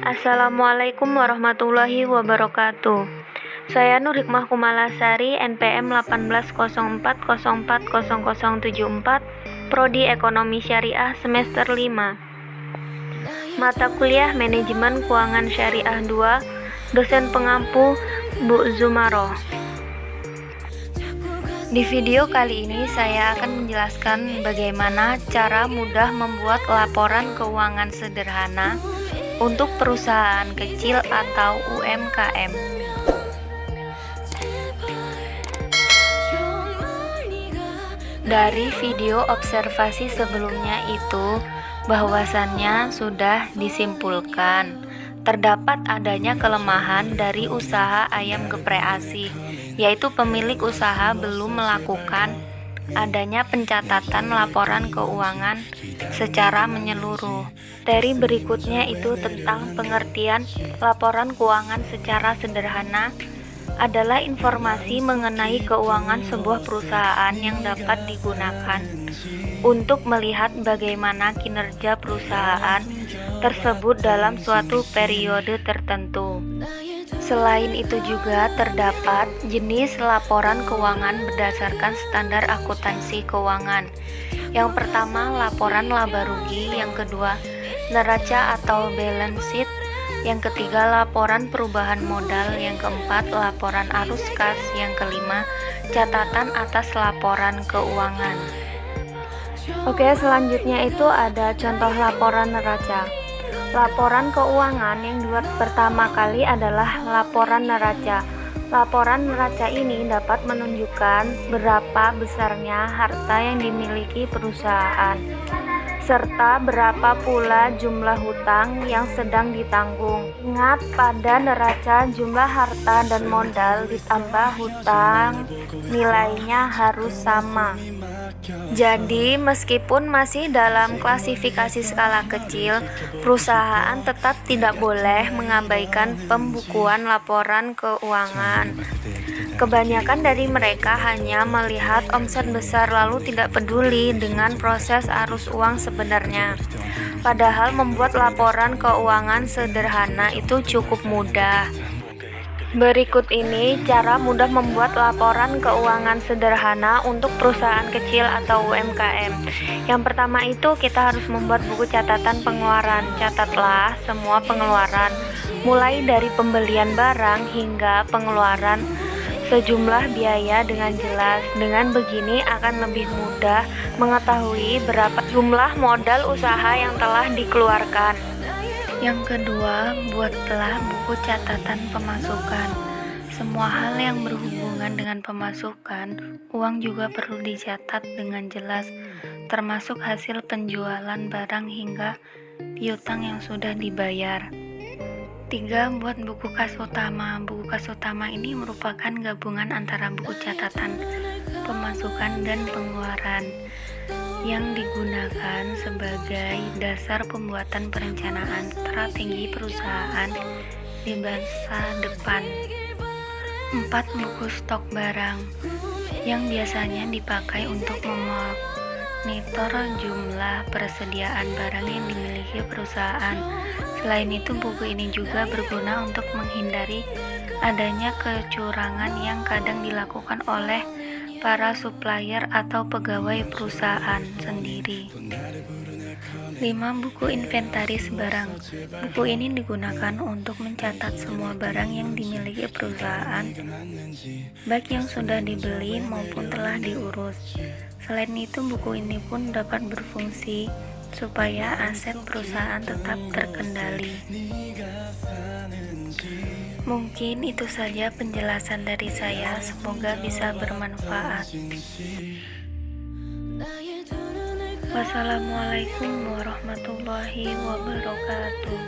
Assalamualaikum warahmatullahi wabarakatuh. Saya Nur Hikmah Kumalasari, NPM 1804040074, Prodi Ekonomi Syariah semester 5. Mata kuliah Manajemen Keuangan Syariah 2, dosen pengampu Bu Zumaroh. Di video kali ini saya akan menjelaskan bagaimana cara mudah membuat laporan keuangan sederhana untuk perusahaan kecil atau UMKM. Dari video observasi sebelumnya itu, bahwasannya sudah disimpulkan terdapat adanya kelemahan dari usaha ayam geprek ASI, yaitu pemilik usaha belum melakukan adanya pencatatan laporan keuangan secara menyeluruh. Dari berikutnya itu tentang pengertian laporan keuangan secara sederhana adalah informasi mengenai keuangan sebuah perusahaan yang dapat digunakan untuk melihat bagaimana kinerja perusahaan tersebut dalam suatu periode tertentu. Selain itu juga terdapat jenis laporan keuangan berdasarkan standar akuntansi keuangan. Yang pertama, laporan laba rugi. Yang kedua, neraca atau balance sheet. Yang ketiga, laporan perubahan modal. Yang keempat, laporan arus kas. Yang kelima, catatan atas laporan keuangan. Oke, selanjutnya itu ada contoh laporan neraca. Laporan keuangan yang dibuat pertama kali adalah laporan neraca. Laporan neraca ini dapat menunjukkan berapa besarnya harta yang dimiliki perusahaan, serta berapa pula jumlah hutang yang sedang ditanggung. Ingat, pada neraca jumlah harta dan modal ditambah hutang nilainya harus sama. Jadi, meskipun masih dalam klasifikasi skala kecil, perusahaan tetap tidak boleh mengabaikan pembukuan laporan keuangan. Kebanyakan dari mereka hanya melihat omset besar lalu tidak peduli dengan proses arus uang sebenarnya. Padahal membuat laporan keuangan sederhana itu cukup mudah. Berikut ini cara mudah membuat laporan keuangan sederhana untuk perusahaan kecil atau UMKM. Yang pertama itu kita harus membuat buku catatan pengeluaran. Catatlah semua pengeluaran, mulai dari pembelian barang hingga pengeluaran sejumlah biaya dengan jelas. Dengan begini akan lebih mudah mengetahui berapa jumlah modal usaha yang telah dikeluarkan. Yang kedua, buatlah buku catatan pemasukan. Semua hal yang berhubungan dengan pemasukan, uang juga perlu dicatat dengan jelas, termasuk hasil penjualan barang hingga piutang yang sudah dibayar. 3. Buat buku kas utama. Buku kas utama ini merupakan gabungan antara buku catatan pemasukan dan pengeluaran yang digunakan sebagai dasar pembuatan perencanaan strategi perusahaan di masa depan. 4. Buku stok barang yang biasanya dipakai untuk memonitor jumlah persediaan barang yang dimiliki perusahaan. Selain itu, buku ini juga berguna untuk menghindari adanya kecurangan yang kadang dilakukan oleh para supplier atau pegawai perusahaan sendiri. 5. Buku inventaris barang. Buku ini digunakan untuk mencatat semua barang yang dimiliki perusahaan, baik yang sudah dibeli maupun telah diurus. Selain itu, buku ini pun dapat berfungsi supaya aset perusahaan tetap terkendali. Mungkin itu saja penjelasan dari saya, semoga bisa bermanfaat. Wassalamualaikum warahmatullahi wabarakatuh.